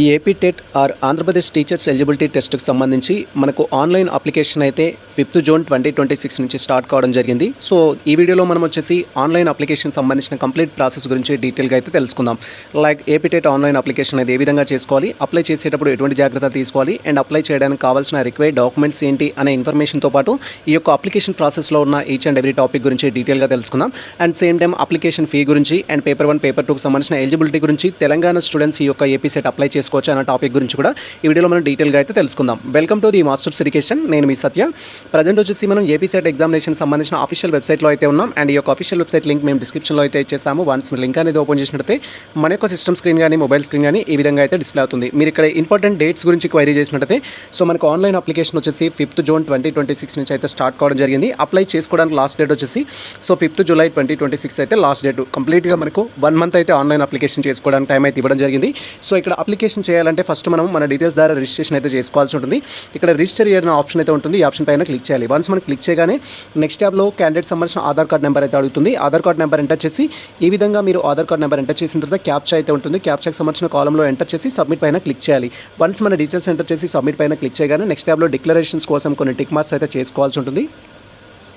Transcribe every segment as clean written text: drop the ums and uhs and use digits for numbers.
ఈ AP TET are Andhra Pradesh teachers eligibility టెస్ట్కి సంబంధించి మనకు ఆన్లైన్ అప్లికేషన్ అయితే 5th జూన్ 2026 నుంచి స్టార్ట్ కావడం జరిగింది. సో ఈ వీడియోలో మనం వచ్చేసి ఆన్లైన్ అప్లికేషన్ సంబంధించిన కంప్లీట్ ప్రాసెస్ గురించి డీటెయిల్గా అయితే తెలుసుకుందాం. Like AP TET online application అనేది ఏ విధంగా చేసుకోవాలి, అప్లై చేసేటప్పుడు ఎటువంటి జాగ్రత్తలు తీసుకోవాలి అండ్ అప్లై చేయడానికి కావాల్సిన రిక్వైర్డ్ డాక్యుమెంట్స్ ఏంటి అనే ఇన్ఫర్మేషన్తో పాటు ఈ యొక్క అప్లికేషన్ ప్రాసెస్లో ఉన్న ఈచ్ అండ్ ఎవ్రీ టాపిక్ గురించి డీటెయిల్గా తెలుసుకుందాం. And same time application fee గురించి అండ్ పేపర్ 1 పేపర్ 2కి సంబంధించిన ఎలిజిబిలిటీ గురించి, తెలంగాణ స్టూడెంట్స్ ఈ యొక్క ఏపీ సెట్ అప్లై చేసుకోవచ్చు అన్న టాపిక్ గురించి కూడా ఈ వీడియోలో మనం డీటెయిల్గా అయితే తెలుసుకుందాం. Welcome to the masters education. నేను మీ సత్య. ప్రజెంట్ వచ్చేసి మనం ఏపీ సెట్ ఎగ్జామినేషన్ సంబంధించిన అఫీషియల్ వెబ్సైట్లో అయితే ఉన్నాం. అండ్ ఈ యొక్క అఫీషియల్ వెబ్సైట్ లింక్ మేము డిస్క్రిప్షన్లో అయితే ఇచ్చేసాము. వన్స్ మీరు లింక్ అనేది ఓపెన్ చేసినట్లయితే మన యొక్క సిస్టమ్ స్క్రీన్ కానీ మొబైల్ స్క్రీన్ కానీ ఈ విధంగా అయితే డిస్ప్లే అవుతుంది. మీరు ఇక్కడ ఇంపార్టెంట్ డేట్స్ గురించి క్వైరీ చేసినట్లయితే సో మనకు ఆన్లైన్ అప్లికేషన్ వచ్చేసి 5th జూన్ 2026 నుంచి అయితే స్టార్ట్ కావడం జరిగింది. అప్లై చేసుకోవడానికి లాస్ట్ డేట్ వచ్చేసి సో 5th జూలై 2026 అయితే లాస్ట్ డేట్. కంప్లీట్గా మనకు 1 మంత్ అయితే ఆన్లైన్ అప్లికేషన్ చేసుకోవడానికి టైం అయితే ఇవ్వడం జరిగింది. సో ఇక్కడ అప్లికేషన్ చేయాలంటే ఫస్ట్ మనం మన డీటెయిల్స్ ద్వారా రిజిస్ట్రేషన్ అయితే చేసుకోవాల్సి ఉంటుంది. ఇక్కడ రిజిస్టర్ అయ్యే ఆప్షన్ అయితే ఉంటుంది. ఈ ఆప్షన్ పైన క్లిక్ చేయాలి. వన్స్ మనం క్లిక్ చేయగానే నెక్స్ట్ ట్యాబ్లో క్యాండిడేట్ సంబంధించిన ఆధార్ కార్డ్ నెంబర్ అయితే అడుగుతుంది. ఆధార్ కార్డ్ నెంబర్ ఎంటర్ చేసి ఈ విధంగా మీరు ఆధార్ కార్డ్ నెంబర్ ఎంటర్ చేసిన తర్వాత క్యాప్చా అయితే ఉంటుంది. క్యాప్చాకి సంబంధించిన కాలంలో ఎంటర్ చేసి సబ్మిట్ పైన క్లిక్ చేయాలి. వన్స్ మన డీటెయిల్స్ ఎంటర్ చేసి సబ్మిట్ పైన క్లిక్ చేయగానే నెక్స్ట్ ట్యాబ్లో డిక్లరేషన్స్ కోసం కొన్ని టిక్ మార్క్స్ అయితే చేసుకోవాల్సి ఉంటుంది.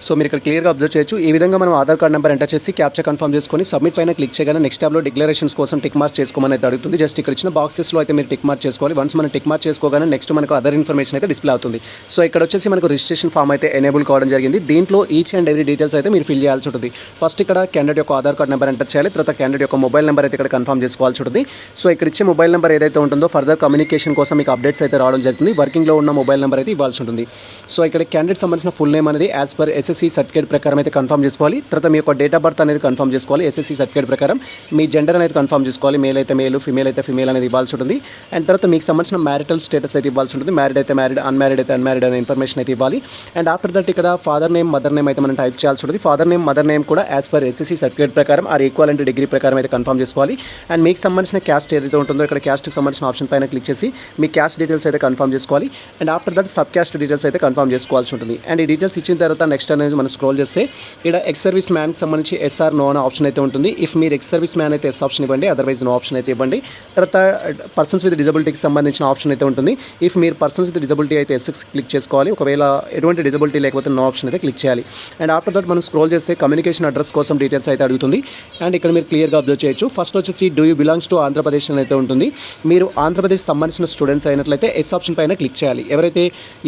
సో మీరు ఇక్కడ క్లియర్గా అబ్జర్వ్ చేయొచ్చు. ఈ విధంగా మనం ఆధార్ కార్డ్ నెంబర్ ఎంటర్ చేసి క్యాప్చా కన్ఫర్మ్ చేసుకొని సబ్మిట్ పైన క్లిక్ చేయగానే నెక్స్ట్ ట్యాబ్లో డిక్లరేషన్స్ కోసం టిక్ మార్క్స్ చేసుకోమని అయితే అడుగుతుంది. జస్ట్ ఇక్కడ ఇచ్చిన బాక్సెస్లో అయితే మీరు టిక్ మార్క్ చేసుకోవాలి. వన్స్ మనం టిక్ మార్క్ చేసుకోగానే నెక్స్ట్ మనకు అదర్ ఇన్ఫర్మేషన్ అయితే డిస్ప్లే అవుతుంది. సో ఇక్కడ వచ్చేసి మనకు రిజిస్ట్రేషన్ ఫామ్ అయితే ఎనేబుల్ కావడం జరిగింది. దీంట్లో ఈచ్ అండ్ ఎవ్రీ డీటెయిల్స్ అయితే మీరు ఫిల్ చేయాల్సి ఉంటుంది. ఫస్ట్ ఇక్కడ క్యాండిడేట్ యొక్క ఆధార్ కార్డ్ నెంబర్ ఎంటర్ చేయాలి. తర్వాత క్యాండిడేట్ యొక్క మొబైల్ నెంబర్ అయితే ఇక్కడ కన్ఫర్మ్ చేసుకోవాల్సి ఉంటుంది. సో ఇక్కడ ఇచ్చే మొబైల్ నెంబర్ ఏదైతే ఉంటుందో ఫర్దర్ కమ్యూనికేషన్ కోసం మీకు అప్డేట్స్ అయితే రావడం జరుగుతుంది. వర్కింగ్లో ఉన్న మొబైల్ నెంబర్ అయితే ఇవ్వాల్సి ఉంటుంది. సో ఇక్కడ క్యాండిడేట్ సంబంధించిన ఫుల్ నేమ్ అనేది యాజ్ పర్ ఎస్ఎస్సి సర్టిఫికేట్ ప్రకారం అయితే కన్ఫర్మ్ చేసుకోవాలి. తర్వాత మీ యొక్క డేట్ ఆఫ్ బర్త్ అనేది కన్ఫర్మ్ చేసుకోవాలి. ఎస్ఎస్సి సర్టిఫికేట్ ప్రకారం మీ జెండర్ అనేది కన్ఫర్మ్ చేసుకోవాలి. మేల్ అయితే మేల్, ఫీమేల్ అయితే ఫీమేల్ అనేది ఇవ్వాల్సి ఉంటుంది. అండ్ తర్వాత మీకు సంబంధించిన మ్యారిటల్ స్టేటస్ అయితే ఇవ్వాల్సి ఉంటుంది. మ్యారీడ్ అయితే మ్యారీడ్, అన్మ్యారీడ్ అయితే అన్మ్యారీడ్ అనే ఇన్ఫర్మేషన్ అయితే ఇవ్వాలి. అండ్ ఆఫ్టర్ దట్ ఇక్కడ ఫాదర్ నేమ్, మదర్ నేమ్ అయితే మనం టైప్ చేయాల్సి ఉంటుంది. ఫాదర్ నేమ్, మదర్ నేమ్ కూడా యాజ్ పర్ ఎస్ఎస్సి సర్టిఫికేట్ ప్రకారం ఆర్ ఈక్వలెంట్ డిగ్రీ ప్రకారం అయితే కన్ఫర్మ్ చేసుకోవాలి. అండ్ మీకు సంబంధించిన క్యాస్ట్ ఏదైతే ఉంటుందో ఇక్కడ క్యాస్ట్కి సంబంధించిన ఆప్షన్ పైన క్లిక్ చేసి మీ క్యాస్ట్ డీటెయిల్స్ అయితే కన్ఫర్మ్ చేసుకోవాలి. And after that sub caste details అయితే కన్ఫర్మ్ చేసుకోవాల్సి ఉంటుంది. అండ్ ఈ డీటెయిల్స్ ఇచ్చిన తర్వాత నెక్స్ట్ అనేది మనం స్క్రోల్ చేస్తే ఇక్కడ ఎక్స్ సర్వీస్ మ్యాన్కి సంబంధించి ఎస్ఆర్ నో అనే ఆప్షన్ అయితే ఉంటుంది. ఇఫ్ మీరు ఎక్స్ సర్వీస్ మ్యాన్ అయితే ఎస్ ఆప్షన్ ఇవ్వండి, అదర్వైజ్ నో ఆప్షన్ అయితే ఇవ్వండి. తర్వాత పర్సన్స్ విత్ డిజబిలిటీకి సంబంధించిన ఆప్షన్ అయితే ఉంటుంది. ఇఫ్ మీరు పర్సన్స్ విత్ డిజబిలిటీ అయితే ఎస్ క్లిక్ చేసుకోవాలి. ఒకవేళ ఎటువంటి డిజబిలిటీ లేకపోతే నో ఆప్షన్ అయితే క్లిక్ చేయాలి. అండ్ ఆఫ్టర్ దట్ మనం స్క్రోల్ చేస్తే కమ్యూనికేషన్ అడ్రస్ కోసం డీటెయిల్స్ అయితే అడుగుతుంది. అండ్ ఇక్కడ మీరు క్లియర్గా అబ్జర్వ్ చేయొచ్చు. ఫస్ట్ వచ్చేసి do you belongs to Andhra Pradesh అని అయితే ఉంటుంది. మీరు ఆంధ్రప్రదేశ్ సంబంధించిన స్టూడెంట్స్ అయినట్లయితే ఎస్ ఆప్షన్ పైన క్లిక్ చేయాలి. ఎవరైతే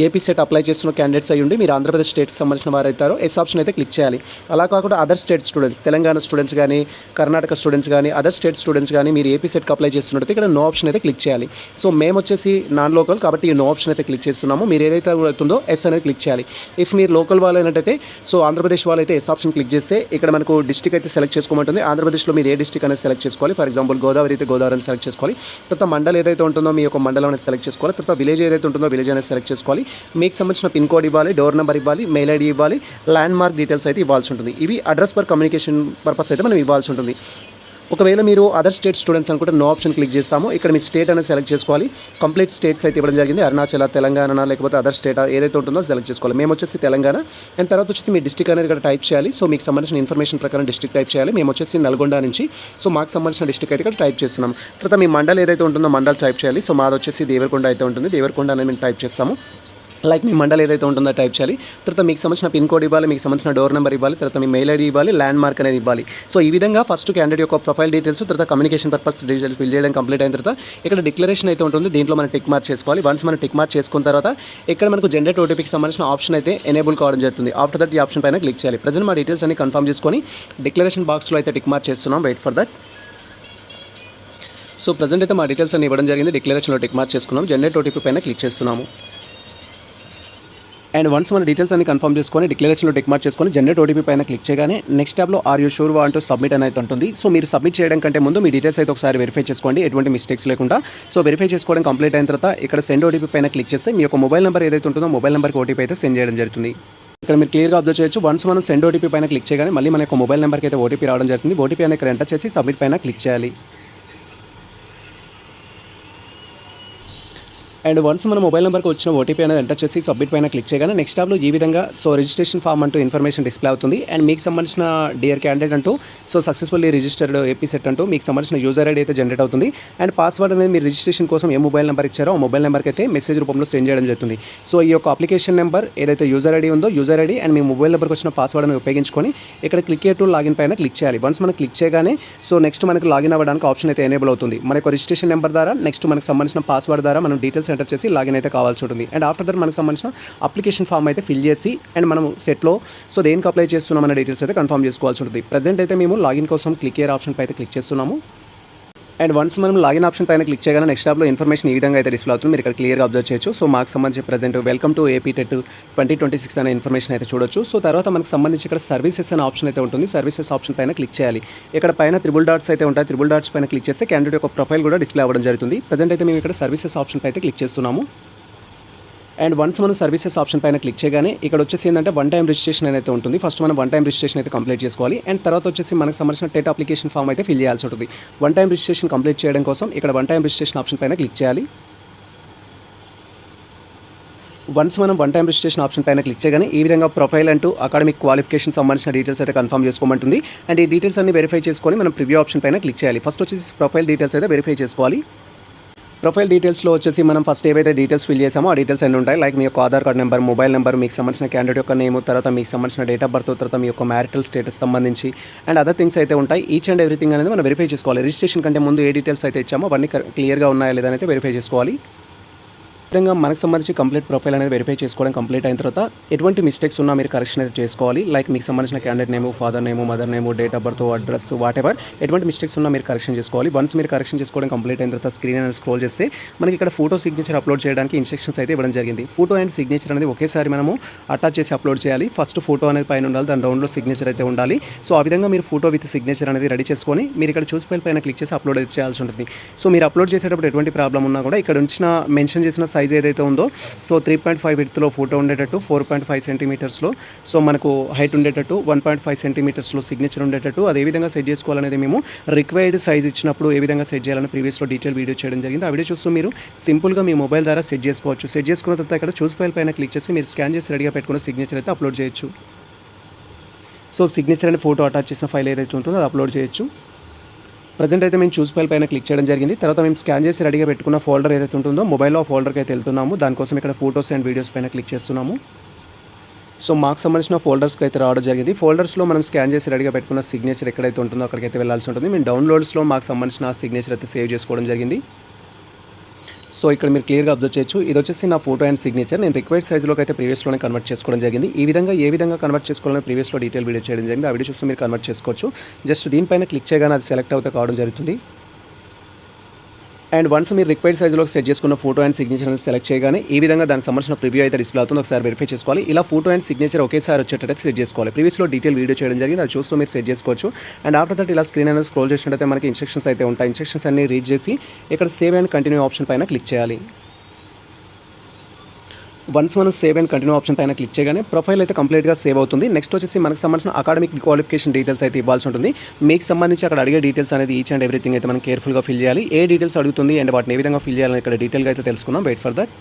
ఏపీ సెట్ అప్లై చేస్తున్న క్యాండిడేట్స్ అయ్యి ఉండి మీరు ఆంధ్రప్రదేశ్ స్టేట్కి సంబంధించిన వారు అవుతారో ఎస్ ఆప్షన్ అయితే క్లిక్ చేయాలి. అలా కాకుండా other state students, Telangana students కానీ, కర్ణాటక స్టూడెంట్స్ కానీ, అదర్ స్టేట్ స్టూడెంట్స్ కానీ మీరు ఏపీ సెట్కి అప్లై చేస్తున్నట్టు ఇక్కడ నో ఆప్షన్ అయితే క్లిక్ చేయాలి. సో మేము వచ్చేసి నాన్ లోకల్ కాబట్టి ఈ నో ఆప్షన్ అయితే క్లిక్ చేస్తున్నాము. మీరు ఏదైతే అవుతుందో ఎస్ అనేది క్లిక్ చేయాలి. ఇఫ్ మీరు లోకల్ వాళ్ళు అయినట్టయితే సో ఆంధ్రప్రదేశ్ వాళ్ళు అయితే ఎస్ ఆప్షన్ క్లిక్ చేస్తే ఇక్కడ మనకు డిస్ట్రిక్ట్ అయితే సెలెక్ట్ చేసుకోమంటుంది. ఆంధ్రప్రదేశ్లో మీరు ఏ డిస్ట్రిక్ట్ అనేది సెలెక్ట్ చేసుకోవాలి. ఫర్ ఎగ్జాంపుల్ గోదావరి అయితే గోదావరి అని సెలెక్ట్ చేసుకోవాలి. తర్వాత మండలం ఏదైతే ఉంటుందో మీ యొక్క మండలం అనేది సెలెక్ట్ చేసుకోవాలి. తర్వాత విలేజ్ ఏదైతే ఉంటుందో విలేజ్ అనేది సెలెక్ట్ చేసుకోవాలి. మీకు సంబంధించిన పిన్ కోడ్ ఇవ్వాలి, డోర్ నెంబర్ ఇవ్వాలి, మెయిల్ ఐడి ఇవ్వాలి, ల్యాండ్ మార్క్ డీటెయిల్స్ అయితే ఇవ్వాల్సి ఉంటుంది. ఇవి అడ్రస్ ఫర్ కమ్యూనికేషన్ పర్పస్ అయితే మనం ఇవ్వాల్సి ఉంటుంది. ఒకవేళ మీరు అదర్ స్టేట్ స్టూడెంట్స్ అనుకుంటే నో ఆప్షన్ క్లిక్ చేస్తాము. ఇక్కడ మీ స్టేట్ అనేది సెలెక్ట్ చేసుకోవాలి. కంప్లీట్ స్టేట్స్ అయితే ఇవ్వడం జరిగింది. అరుణాచల్, తెలంగాణ లేకపోతే అదర్ స్టేట్ ఏదైతే ఉంటుందో సెలెక్ట్ చేసుకోవాలి. మేము వచ్చేసి తెలంగాణ. అండ్ తర్వాత వచ్చేసి మీ డిస్ట్రిక్ట్ అనేది ఇక్కడ టైప్ చేయాలి. సో మీకు సంబంధించిన ఇన్ఫర్మేషన్ ప్రకారం డిస్ట్రిక్ట్ టైప్ చేయాలి. మేము వచ్చేసి నల్గొండ నుంచి. సో మాకు సంబంధించిన డిస్ట్రిక్ట్ అయితే ఇక్కడ టైప్ చేస్తున్నాం. తర్వాత మీ మండల్ ఏదైతే ఉంటుందో మండల్ టైప్ చేయాలి. సో మాది వచ్చేసి దేవరకొండ అయితే ఉంటుంది. దేవరకొండ అనేది మేము టైప్ చేస్తాము. లైక్ మీ మండల్ ఏదైతే ఉంటుందో టైప్ చేయాలి. తర్వాత మీకు సంబంధించిన పిన్ కోడ్ ఇవ్వాలి, మీకు సంబంధించిన డోర్ నెంబర్ ఇవ్వాలి, తర్వాత మీ మెయిల్ ఐడి ఇవ్వాలి, ల్యాండ్ మార్క్ అనేది ఇవ్వాలి. సో ఈ విధంగా ఫస్ట్ క్యాండిడేట్ యొక్క ప్రొఫైల్ డీటెయిల్స్, తర్వాత కమ్యూనికేషన్ పర్పస్ డీటెయిల్స్ ఫిల్ చేయడం కంప్లీట్ అయిన తర్వాత ఇక్కడ డిక్లరేషన్ అయితే ఉంటుంది. దీంట్లో మనం టిక్ మార్క్ చేసుకోవాలి. వన్స్ మనం టిక్ మార్క్ చేసుకున్న తర్వాత ఇక్కడ మనకు జనరేట్ ఓటీపీకి సంబంధించిన ఆప్షన్ అయితే ఎనేబుల్ కావడం జరుగుతుంది. ఆఫ్టర్ దట్ ఈ ఆప్షన్ పైన క్లిక్ చేయాలి. ప్రజెంట్ మా డీటెయిల్స్ అన్ని కన్ఫర్మ్ చేసుకొని డిక్లరేషన్ బాక్స్లో అయితే టిక్ మార్క్ చేస్తున్నాం. Wait for that. So present అయితే మా డీటెయిల్స్ అన్ని ఇవ్వడం జరిగింది. డిక్లరేషన్లో టిక్ మార్క్ చేసుకున్నాం. జనరేట్ ఓటీపీ పైన క్లిక్ చేస్తున్నాము. అండ్ వన్స్ మన డీటెయిల్స్ అన్ని కన్ఫర్మ్ చేసుకొని డిక్లరేషన్లో టిక్ మార్క్ చేసుకొని జనరేట్ ఓటీపీ పైన క్లిక్ చేయగానే నెక్స్ట్ ట్యాబ్లో are you sure want to submit అని అయితే ఉంటుంది. సో మీరు సబ్మిట్ చేయడం కంటే ముందు మీ డీటెయిల్స్ అయితే ఒకసారి వెరిఫై చేసుకోండి, ఎటువంటి మిస్టేక్స్ లేకుండా. సో వెరిఫై చేసుకోవడం కంప్లీట్ అయిన తర్వాత ఇక్కడ సెండ్ ఓటీపీ పైన క్లిక్ చేస్తే మీ యొక్క మొబైల్ నెంబర్ ఏదైతే ఉంటుందో మొబైల్ నెంబర్కి ఓటీపీ అయితే సెండ్ చేయడం జరుగుతుంది. ఇక్కడ మీరు క్లియర్గా అబ్జర్వ్ చేయొచ్చు. వన్స్ మనం సెండ్ ఓటీపీ పైన క్లిక్ చేయగానే మళ్ళీ మన యొక్క మొబైల్ నెంబర్కి అయితే ఓటీపీ రావడం జరుగుతుంది. ఓటీపీ అనేది ఇక్కడ ఎంటర్ చేసి సబ్మిట్ పైన క్లిక్ చేయాలి. అండ్ వన్స్ మన మొబైల్ నెంబర్కి వచ్చిన ఓటీపీ అనేది ఎంటర్ చేసి సబ్మిట్ పైన క్లిక్ చేయగానే నెక్స్ట్ ట్యాబ్లో ఈ విధంగా రిజిస్ట్రేషన్ ఫామ్ అంటూ ఇన్ఫర్మేషన్ డిస్ప్లే అవుతుంది. అండ్ మీకు సంబంధించిన డియర్ క్యాండిడేట్ అంటూ సక్సెస్ఫుల్లీ రిజిస్టర్డ్ ఏపీ సెట్ అంటూ మీకు సంబంధించిన యూజర్ ఐడి అయితే జనరేట్ అవుతుంది. అండ్ పాస్వర్డ్ అనేది మీరు రిజిస్ట్రేషన్ కోసం ఏ మొబైల్ నెంబర్ ఇచ్చారో ఆ మొబైల్ నెంబర్కి అయితే మెసేజ్ రూపంలో సెండ్ చేయడం జరుగుతుంది. సో ఈ యొక్క అప్లికేషన్ నెంబర్ ఏదైతే యూజర్ ఐడి ఉందో user ID and me mobile నెంబర్కి వచ్చిన పాస్వర్డ్ అనేది ఉపయోగించుకొని ఇక్కడ క్లిక్ టు లాగిన్ పైన క్లిక్ చేయాలి. వన్స్ మనం క్లిక్ చేయగానే నెక్స్ట్ మనకు లాగిన్ అవ్వడానికి ఆప్షన్ అయితే ఎనేబుల్ అవుతుంది. మనకు రిజిస్ట్రేషన్ నెంబర్ ద్వారా నెక్స్ట్ మనకు సంబంధించిన పాస్వర్డ్ ద్వారా మనం డీటెయిల్స్ ఎంటర్ చేసి లాగిన్ అయితే కావాల్సి ఉంటుంది. అండ్ ఆఫ్టర్ దట్ మనకు సంబంధించిన అప్లికేషన్ ఫామ్ అయితే ఫిల్ చేసి అండ్ మనం సెట్లో దేనికి అప్లై చేస్తున్నాం అనే డీటెయిల్స్ అయితే కన్ఫర్మ్ చేసుకోవాల్సి ఉంటుంది. ప్రజెంట్ అయితే మేము లాగిన్ కోసం క్లిక్ హియర్ ఆప్షన్ పై అయితే క్లిక్ చేస్తున్నాము. అండ్ వన్స్ మనం లాగిన్ ఆప్షన్ పైన క్లిక్ చేయగానే నెక్స్ట్ ట్యాబ్లో ఇన్ఫర్మేషన్ ఈ విధంగా అయితే డిస్ప్లే అవుతుంది. మీరు ఇక్కడ క్లియర్గా అబ్జర్వ్ చేయొచ్చు. మాకు సంబంధించి present welcome to AP TET 2026 అనే ఇన్ఫర్మేషన్ అయితే చూడొచ్చు. తర్వాత మనకు సంబంధించి ఇక్కడ సర్వీసెస్ అనే ఆప్షన్ అయితే ఉంటుంది. సర్వీసెస్ ఆప్షన్ పైన క్లిక్ చేయాలి. ఇక్కడ పైన త్రిబుల్ డాట్స్ అయితే ఉంటాయి. త్రిబుల్ డాట్స్ పైన క్లిక్ చేస్తే క్యాండిడేట్ యొక్క ప్రొఫైల్ కూడా డిస్ప్లే అవ్వడం జరుగుతుంది. ప్రజెంట్ అయితే మేము ఇక్కడ సర్వీసెస్ ఆప్షన్ పై అయితే క్లిక్ చేస్తున్నాము. అండ్ వన్స్ మనం సర్వీసెస్ ఆప్షన్ పైన క్లిక్ చేయగానే ఇక్కడ వచ్చేసి ఏంటంటే వన్ టైం రిజిస్ట్రేషన్ అయితే ఉంటుంది. ఫస్ట్ మనం వన్ టైం రిజిస్ట్రేషన్ అయితే కంప్లీట్ చేసుకోవాలి. అండ్ తర్వాత వచ్చేసి మనకు సంబంధించిన టెట్ అప్లికేషన్ ఫామ్ అయితే ఫిల్ చేయాల్సి ఉంటుంది. వన్ టైం రిజిస్ట్రేషన్ కంప్లీట్ చేయడం కోసం ఇక్కడ వన్ టైం రిజిస్ట్రేషన్ ఆప్షన్ పైన క్లిక్ చేయాలి. వన్స్ మనం వన్ టైం రిజిస్ట్రేషన్ ఆప్షన్ పైన క్లిక్ చేయగానే ఈ విధంగా ప్రొఫైల్ అంటూ అకాడమిక్ క్వాలిఫికేషన్ సంబంధించిన డీటెయిల్స్ అయితే కన్ఫర్మ్ చేసుకోమంటుంది. అండ్ ఈ డీటెయిల్స్ అన్ని వెరిఫై చేసుకొని మనం ప్రివ్యూ ఆప్షన్ పైన క్లిక్ చేయాలి. ఫస్ట్ వచ్చేసి ప్రొఫైల్ డీటెయిల్స్ అయితే వెరిఫై చేసుకోవాలి. ప్రొఫైల్ డీటెయిల్స్లో వచ్చేసి మనం ఫస్ట్ ఏవైతే డీటెయిల్స్ ఫిల్ చేసామో ఆ డీటెయిల్స్ అన్నీ ఉంటాయి. లైక్ మీ యొక్క Aadhaar card number, mobile number, మీకు సంబంధించిన క్యాండిడేట్ యొక్క నేమ్, తర్వాత మీకు సంబంధించిన డేట్ ఆఫ్ బర్త్, తర్వాత మీ యొక్క మ్యారిటల్ స్టేటస్ సంబంధించి అండ్ అదర్ థింగ్స్ అయితే ఉంటాయి. ఈచ్ అండ్ ఎవ్రీథింగ్ అనేది మనం వెరిఫై చేసుకోవాలి. రిజిస్ట్రేషన్ కంటే ముందు ఏ డీటెయిల్స్ అయితే ఇచ్చామో అవన్నీ క్లియర్గా ఉన్నాయా లేదా అయితే వెరిఫై చేసుకోవాలి. విధంగా మనకు సంబంధించి కంప్లీట్ ప్రొఫైల్ అనేది వెరిఫై చేసుకోవడం కంప్లీట్ అయిన తర్వాత ఎటువంటి మిస్టేక్స్ ఉన్నా మీరు కరెక్షన్ అయితే చేసుకోవాలి. లైక్ మీకు సంబంధించిన candidate name, father name, mother name, date of birth, address, what ever ఎటువంటి మిస్టేక్స్ ఉన్నా మీరు కరెక్షన్ చేసుకోవాలి. వన్స్ మీరు కరెక్షన్ చేసుకోవడం కంప్లీట్ అయిన తర్వాత స్క్రీన్ అనేది స్క్రోల్ చేస్తే మనకి ఇక్కడ ఫోటో సిగ్నేచర్ అప్లోడ్ చేయడానికి ఇన్స్ట్రక్షన్స్ అయితే ఇవ్వడం జరిగింది. ఫోటో అండ్ సిగ్నేచర్ అనేది ఒకేసారి మనము అటాచ్ చేసి అప్లోడ్ చేయాలి. ఫస్ట్ ఫోటో అనేది పైన ఉండాలి, దాని రౌండ్లో సిగ్నేచర్ అయితే ఉండాలి. ఆ విధంగా మీరు ఫోటో విత్ సిగ్నేచర్ అనేది రెడీ చేసుకొని మీరు ఇక్కడ చూస్ ఫైల్ పైన క్లిక్ చేసి అప్లోడ్ అయితే చేయాల్సి ఉంటుంది. మీరు అప్లోడ్ చేసేటప్పుడు ఎటువంటి ప్రాబ్లం ఉన్నా కూడా ఇక్కడ ఉంచిన మెన్షన్ చేసిన సైజ్ ఏదైతే ఉందో 3.5 విడ్త్లో ఫోటో ఉండేటట్టు, 4.5 సెంటీమీటర్స్లో మనకు హైట్ ఉండేటట్టు, 1.5 సెంటీమీటర్స్లో సిగ్నేచర్ ఉండేటట్టు అది ఏ విధంగా సెట్ చేసుకోవాలనేది మేము రిక్వైర్డ్ సైజ్ ఇచ్చినప్పుడు ఏ విధంగా సెట్ చేయాలని ప్రీవియస్లో డీటెయిల్ వీడియో చేయడం జరిగింది. ఆ వీడియో చూస్తూ మీరు సింపుల్గా మీ మొబైల్ ద్వారా సెట్ చేసుకోవచ్చు. సెట్ చేసుకున్న తర్వాత ఇక్కడ చూస్ ఫైల్ పైన క్లిక్ చేసి మీరు స్కాన్ చేసి రెడీగా పెట్టుకున్న సిగ్నేచర్ అయితే అప్లోడ్ చేయొచ్చు. సిగ్నేచర్ అనే ఫోటో అటాచ్ చేసిన ఫైల్ ఏదైతే ఉంటుందో అది అప్లోడ్ చేయొచ్చు. ప్రజెంట్ అయితే మేము చూస్ ఫైల్ పైన క్లిక్ చేయడం జరిగింది. తర్వాత మేము స్కాన్ చేసి రెడీగా పెట్టుకున్న ఫోల్డర్ ఏదైతే ఉంటుందో మొబైల్లో ఫోల్డర్కి అయితే వెళ్తున్నాము. దానికోసం ఇక్కడ ఫోటోస్ అండ్ వీడియోస్ పైన క్లిక్ చేస్తున్నాము. మాకు సంబంధించిన ఫోల్డర్స్కి అయితే రావడం జరిగింది. ఫోల్డర్స్లో మనం స్కాన్ చేసి రెడీగా పెట్టుకున్న సిగ్నేచర్ ఎక్కడైతే ఉంటుందో అక్కడికైతే వెళ్ళాల్సి ఉంటుంది. మేము డౌన్లోడ్స్లో మాకు సంబంధించిన సిగ్నేచర్ అయితే సేవ్ చేసుకోవడం జరిగింది. ఇక్కడ మీరు క్లియర్గా అబ్జర్వ్ చేయొచ్చు. ఇది వచ్చేసి నా ఫోటో అండ్ సిగ్నేచర్. నేను రిక్వైర్డ్ సైజ్లోకి అయితే ప్రీవియస్లోనే కన్వర్ట్ చేసుకోవడం జరిగింది. ఈ విధంగా ఏ విధంగా కన్వర్ట్ చేసుకోవాలని ప్రీవియస్లో డీటెయిల్ వీడియో చేయడం జరిగింది. ఆ వీడియో చూస్తే మీరు కన్వర్ట్ చేసుకోవచ్చు. జస్ట్ దీనిపైన క్లిక్ చేయగానే అది సెలెక్ట్ అవుతే కావడం జరుగుతుంది. అండ్ వన్స్ మీరు రిక్వైర్డ్ సైజ్లోకి సెట్ చేసుకున్న ఫోటో అండ్ సిగ్నేచర్ అనేది సెలెక్ట్ చేయగానే ఈ విధంగా దానికి సంబంధించిన ప్రివ్యూ అయితే డిస్ప్లే అవుతుంది. ఒకసారి వెరిఫై చేసుకోవాలి. ఇలా ఫోటో అండ్ సిగ్నేచర్ ఒకేసారి వచ్చేటట్టు సెట్ చేసుకోవాలి. ప్రీవియస్లో డీటెయిల్ వీడియో చేయడం జరిగింది. అది చూస్తూ మీరు సెట్ చేసుకోవచ్చు. అండ్ ఆఫ్టర్ దట్ ఇలా స్క్రీన్ అనేది స్క్రోల్ చేసినట్టయితే మనకి ఇన్స్ట్రక్షన్స్ అయితే ఉంటాయి. ఇన్స్ట్రక్షన్స్ అన్ని రీడ్ చేసి ఇక్కడ సేవ్ అండ్ కంటిన్యూ ఆప్షన్ పైన క్లిక్ చేయాలి. వన్స్ మనం సేవ్ అండ్ కంటిన్యూ ఆప్షన్ పైన క్లిక్ చేయగానే ప్రొఫైల్ అయితే కంప్లీట్గా సేవ్ అవుతుంది. నెక్స్ట్ వచ్చేసి మనకు సంబంధించిన అకాడమిక్ క్వాలిఫికేషన్ డీటెయిల్స్ అయితే ఇవ్వాల్సి ఉంటుంది. మీకు సంబంధించి అక్కడ అడిగే డీటెయిల్స్ అనేది ఈచ్ అండ్ ఎవ్రీథింగ్ అయితే మనం కేర్ఫుల్గా ఫిల్ చేయాలి. ఏ డీటెయిల్స్ అడుగుతుంది అండ్ వాటిని ఏ విధంగా ఫిల్ చేయాలని ఇక్కడ డీటెయిల్గా అయితే తెలుసుకుందాం. Wait for that.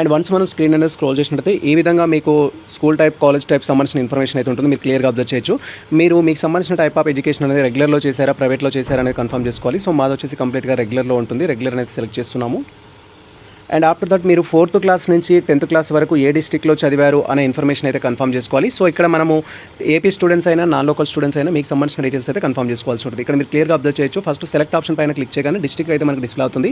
And once మనం స్క్రీన్ అనేది స్క్రోల్ చేసినట్టయితే ఈ విధంగా మీకు స్కూల్ టైప్, కాలేజ్ టైప్ సంబంధించిన ఇన్ఫర్మేషన్ అయితే ఉంటుంది. మీరు క్లియర్గా అబ్జర్వ్ చేయొచ్చు. మీకు సంబంధించిన టైప్ ఆఫ్ ఎడ్యుకేషన్ అనేది రెగ్యులర్లో చేశారా, ప్రైవేట్లో చేశారా అనేది కన్ఫర్మ్ చేసుకోవాలి. మాది వచ్చేసి కంప్లీట్గా రెగ్యులర్లో ఉంటుంది. రెగ్యులర్ అనేది సెలెక్ట్ చేస్తున్నాము. అండ్ ఆఫ్టర్ దట్ మీరు 4th క్లాస్ నుంచి 10th క్లాస్ వరకు ఏ డిస్ట్రిక్ట్లో చదివారు అనే ఇన్ఫర్మేషన్ అయితే కన్ఫర్మ్ చేసుకోవాలి. ఇక్కడ మనము ఏపీ స్టూడెంట్స్ అయినా, నాన్ లోకల్ స్టూడెంట్స్ అయినా మీకు సంబంధించిన డీటెయిల్స్ అయితే కన్ఫర్మ్ చేసుకోవాల్సి ఉంటుంది. ఇక్కడ మీరు క్లియర్గా అబ్జర్వ్ చేయొచ్చు. ఫస్ట్ సెలెక్ట్ ఆప్షన్ పైన క్లిక్ చేయగానే డిస్ట్రిక్ట్ అయితే మనకు డిస్ప్లే అవుతుంది.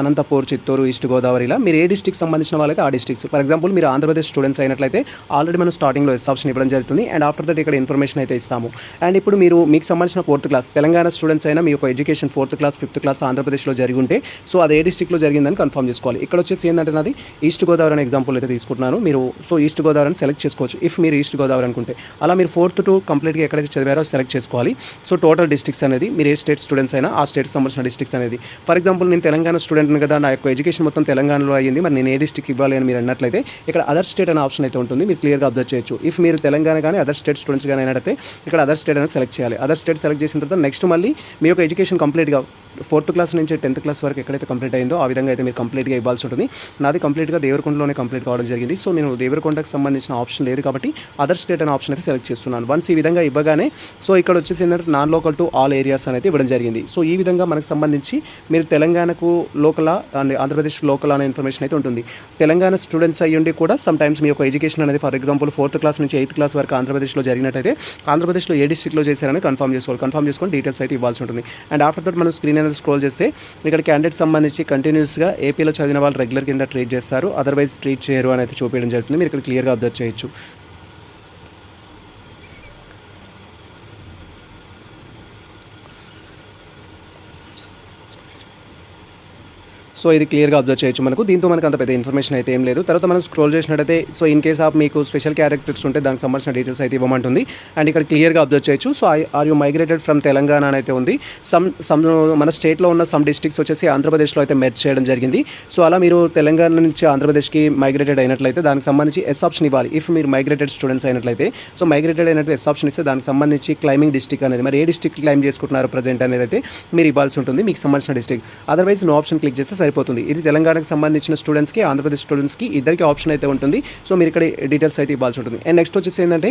అనంతపూర్, చిత్తూరు, ఈస్ట్ గోదావరి ఇలా మీరు ఏ డిస్ట్రిక్ట్ సంబంధించిన వాళ్ళైతే ఆ డిస్ట్రిక్ట్స్. ఫర్ ఎగ్జాంపుల్ మీరు ఆంధ్రప్రదేశ్ స్టూడెంట్స్ అయినట్లయితే ఆల్రెడీ మనం స్టార్టింగ్లో ఎస్ ఆప్షన్ ఇవ్వడం జరుగుతుంది. అండ్ ఆఫ్టర్ దట్ ఇక్కడ ఇన్ఫర్మేషన్ అయితే ఇస్తాము. అండ్ ఇప్పుడు మీకు సంబంధించిన 4th క్లాస్ తెలంగాణ స్టూడెంట్స్ అయినా మీ యొక్క education 4th class, 5th class ఆంధ్రప్రదేశ్లో జరిగి ఉంటే అది ఏ డిస్ట్రిక్ట్లో జరిగిందని కన్ఫర్మ్ చేసుకోవాలి. ఇక్కడ వచ్చేసి ఏంటంటే నాది ఈస్ట్ గోదావరి అనే ఎగ్జాంపుల్ అయితే తీసుకుంటున్నాను. మీరు సో ఈస్ట్ గోదావరిని సెలెక్ట్ చేసుకోవచ్చు ఇఫ్ మీరు ఈస్ట్ గోదావరి అనుకుంటే. అలా మీరు 4th to కంప్లీట్గా ఎక్కడైతే చదివారో సెలెక్ట్ చేసుకోవాలి. సో టోటల్ డిస్ట్రిక్ట్స్ అనేది మీరు ఏ స్టేట్ స్టూడెంట్స్ అయినా ఆ స్టేట్కి సంబంధించిన డిస్ట్రిక్ట్స్ అనేది. ఫర్ ఎగ్జాంపుల్ నేను తెలంగాణ స్టూడెంట్ని కదా, నా యొక్క ఎడ్యుకేషన్ మొత్తం తెలంగాణలో అయ్యింది, మరి నేను ఏ డిస్ట్రిక్ట్ ఇవ్వాలి అని మీరు అన్నట్లయితే ఇక్కడ అదర్ స్టేట్ అనే ఆప్షన్ అయితే ఉంటుంది. మీరు క్లియర్గా అబ్జర్వ్ చేయొచ్చు. ఇఫ్ మీరు తెలంగాణ కానీ అదర్ స్టేట్ స్టూడెంట్స్ కానీ అయినట్టయితే ఇక్కడ అదర్ స్టేట్ అనేది సెలెక్ట్ చేయాలి. అదర్ స్టేట్ సెలెక్ట్ చేసిన తర్వాత నెక్స్ట్ మళ్ళీ మీ యొక్క ఎడ్యుకేషన్ కంప్లీట్గా 4th క్లాస్ నుంచి 10th క్లాస్ వరకు ఎక్కడైతే కంప్లీట్ అయిందో ఆ విధంగా అయితే మీరు కంప్లీట్గా ఇవ్వాల్సి ఉంటుంది. నాది కంప్లీట్గా దేవరకొండలోనే కంప్లీట్ కావడం జరిగింది. సో నేను దేవరకొండకు సంబంధించిన ఆప్షన్ లేదు కాబట్టి అదర్ స్టేట్ అనే ఆప్షన్ అయితే సెలెక్ట్ చేస్తున్నాను. వన్స్ ఈ విధంగా ఇవ్వగానే సో ఇక్కడ వచ్చేసి ఏంటంటే non local to all areas అనేది ఇవ్వడం జరిగింది. సో ఈ విధంగా మనకు సంబంధించి మీరు తెలంగాణకు లోకల్ అండ్ ఆంధ్రప్రదేశ్ లోకల్ అనే ఇన్ఫర్మేషన్ అయితే ఉంటుంది. తెలంగాణ స్టూడెంట్స్ అయ్యుండి కూడా సమ్ టైమ్స్ మీ యొక్క ఎడ్యుకేషన్ అనేది ఫర్ ఎగ్జాంపుల్ 4th క్లాస్ నుంచి 8th క్లాస్ వరకు ఆంధ్రప్రదేశ్లో జరిగినట్టయితే ఆంధ్రప్రదేశ్లో ఏ డిస్ట్రిక్ట్లో చేశారని కన్ఫర్మ్ చేసుకొని డీటెయిల్స్ అయితే ఇవ్వాల్సి ఉంటుంది. అండ్ ఆఫ్టర్ దట్ మనం స్క్రీన్ అనేది స్క్రోల్ చేస్తే ఇక్కడ క్యాండిడేట్ సంబంధించి కంటిన్యూస్గా ఏపీలో చదివిన వాళ్ళు రెగ్యులర్ కింద ట్రీట్ చేస్తారు, అదర్వైజ్ ట్రీట్ చేయరు అని అయితే చూపించడం జరుగుతుంది. మీరు ఇక్కడ క్లియర్గా అబ్జర్వ్ చేయొచ్చు. సో ఇది క్లియర్గా అబ్జర్వ్ చేయొచ్చు. దీంతో మనకు అంత పెద్ద ఇన్ఫర్మేషన్ అయితే ఏం లేదు. తర్వాత మనం స్క్రోల్ చేసినట్టయితే సో ఇన్ కేస్ ఆఫ్ మీకు స్పెషల్ క్యారెక్టర్స్ ఉంటే దానికి సంబంధించిన డీటెయిల్స్ అయితే ఇవ్వమంటుంది. అండ్ ఇక్కడ క్లియర్గా అబ్జర్వ్ చేయొచ్చు. So are you migrated from Telangana అని అయితే ఉంది. మన స్టేట్లో ఉన్న సమ్ డిస్ట్రిక్ట్స్ వచ్చేసి ఆంధ్రప్రదేశ్లో అయితే మెర్జ్ చేయడం జరిగింది. సో అలా మీరు తెలంగాణ నుంచి ఆంధ్రప్రదేశ్కి మైగ్రేటెడ్ అయినట్లయితే దానికి సంబంధించి ఎస్ ఆప్షన్ ఇవ్వాలి. ఇఫ్ మీరు మైగ్రేటెడ్ స్టూడెంట్స్ అయినట్లయితే సో మైగ్రేటెడ్ అయినట్టు ఎస్ ఆప్షన్ ఇస్తే దానికి సంబంధించి క్లైమింగ్ డిస్ట్రిక్ట్ అనేది మరి ఏ డిస్ట్రిక్ట్ క్లైమ్ చేసుకుంటున్నారు ప్రజెంట్ అనేది అయితే మీరు ఇవ్వాల్సి ఉంటుంది మీకు సంబంధించిన district. Otherwise no option click చేస్తే సరిపోతుంది. ఇది తెలంగాణకు సంబంధించిన స్టూడెంట్స్కి ఆంధ్రప్రదేశ్ స్టూడెంట్స్కి ఇద్దరికి ఆప్షన్ అయితే ఉంటుంది. సో మీరు ఇక్కడ డీటెయిల్స్ అయితే ఇవ్వాల్సి ఉంటుంది. అండ్ నెక్స్ట్ వచ్చేసి ఏంటంటే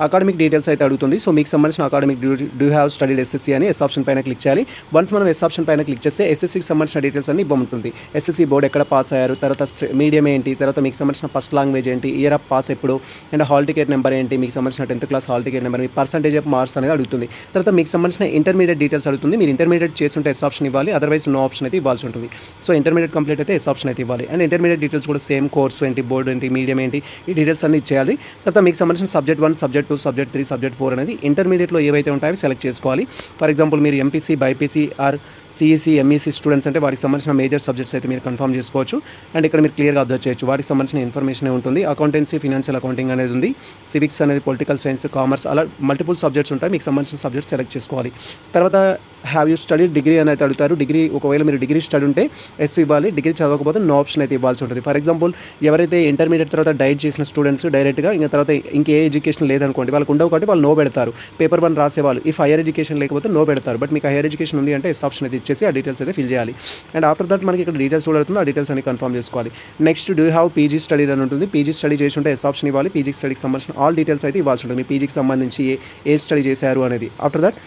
అకాడమిక్ డీటెయిల్స్ అయితే అడుగుతుంది. సో మీకు సంబంధించిన academic do have studied SSC అని ఎస్ ఆప్షన్ పైన క్లిక్ చేయాలి. వన్స్ మనం ఎస్ ఆప్షన్ పైన క్లిక్ చేస్తే ఎస్ఎస్సీకి సంబంధించిన డీటెయిల్స్ అన్ని ఇవ్వమంటుంది. ఎస్ఎస్సీ బోర్డు ఎక్కడ పాస్ అయ్యారు, తర్వాత మీడియం ఏంటి, తర్వాత మీకు సంబంధించిన ఫస్ట్ లాంగ్వేజ్ ఏంటి, ఇయర్ ఆఫ్ పాస్ ఎప్పుడు, అండ్ హాల్ టికెట్ నెంబర్ ఏంటి, మీకు సంబంధించిన 10th class hall ticket number, me percentage of marks అనేది అడుగుతుంది. తర్వాత మీకు సంబంధించిన ఇంటర్మీడియట్ డీటెయిల్స్ అడుగుతుంది. మీరు ఇంటర్మీడియట్ చేస్తుంటే ఎస్ ఆప్షన్ ఇవ్వాలి, అదర్వైజ్ నో ఆప్షన్ అయితే ఇవ్వాల్సి ఉంటుంది. సో ఇంటర్మీడియట్ కంప్లీట్ అయితే ఎస్ ఆప్షన్ అయితే ఇవ్వాలి. అండ్ ఇంటర్మీడియట్ డీటెయిల్స్ కూడా సేమ్ కోర్సు ఏంటి, బోర్డు ఏంటి, మీడియం ఏంటి, ఈ డీటెయిల్స్ అన్ని ఇచ్చేయాలి. తర్వాత మీకు సంబంధించిన సబ్జెక్ట్ 1, సబ్జెక్ట్ 2, సబ్జెక్ట్ 3, సబ్జెక్ట్ 4 అనేది ఇంటర్మీడియట్లో ఏవైతే ఉంటాయో సెలెక్ట్ చేసుకోవాలి. ఫర్ ఎగ్జాంపుల్ మీరు MPC, BiPC or CEC, MEC students అంటే వాటికి సంబంధించిన మేజర్ సబ్జెక్ట్స్ అయితే మీరు కన్ఫర్మ్ చేసుకోవచ్చు. అండ్ ఇక్కడ మీరు క్లియర్గా అబ్జర్వ్ చేయొచ్చు. వాటికి సంబంధించిన ఇన్ఫర్మేషన్ ఉంటుంది. అకౌంటెన్సీ, ఫినాన్షియల్ అకౌంటింగ్ అనేది ఉంది. సివిక్స్ అనేది, పొలిటికల్ సైన్స్, కామర్స్, అలా మల్టిపుల్ సబ్జెక్ట్స్ ఉంటాయి. మీకు సంబంధించిన సబ్జెక్ట్స్ సెలెక్ట్ చేసుకోవాలి. తర్వాత హ్యావ్ యూ స్టడీ డిగ్రీ అని అయితే అడుగుతారు. డిగ్రీ ఒకవేళ మీరు డిగ్రీ స్టడీ ఉంటే ఎస్ ఇవ్వాలి, డిగ్రీ చదవకపోతే నో ఆప్షన్ అయితే ఇవ్వాల్సి ఉంటుంది. ఫర్ ఎగ్జాంపుల్ ఎవరైతే ఇంటర్మీడియట్ తర్వాత డైట్ చేసిన స్టూడెంట్స్ డైరెక్ట్గా ఇంకా తర్వాత ఇంకే ఎడ్యుకేషన్ లేదనుకోండి, వాళ్ళకు ఉండవు కాబట్టి వాళ్ళు నో పెడతారు. పేపర్ 1 రాసేవాళ్ళు ఇఫ్ హైయర్ ఎడ్యుకేషన్ లేకపోతే నో పెడతారు. బట్ మీకు హైయర్ ఎడ్యుకేషన్ ఉంది అంటే ఎస్ ఆప్షన్ అయితే ఇచ్చేసి ఆ డీటెయిల్స్ అయితే ఫిల్ చేయాలి. అండ్ ఆఫ్టర్ దట్ మనకి ఇక్కడ డీటెయిల్స్ కూడా అవుతుంది. ఆ డీటెయిల్స్ అన్ని కన్ఫర్మ్ చేసుకోవాలి. Next do have PG study అని ఉంటుంది. పీజీ స్టడీ చేసి ఉంటే ఎస్ ఆప్షన్ ఇవ్వాలి. పీజీ స్టడీకి సంబంధించిన ఆల్ డీటెయిల్స్ అయితే ఇవ్వాల్సి ఉంటుంది. మీ పీజీకి సంబంధించి ఏ స్టడీ చేశారు అనేది. ఆఫ్టర్ దట్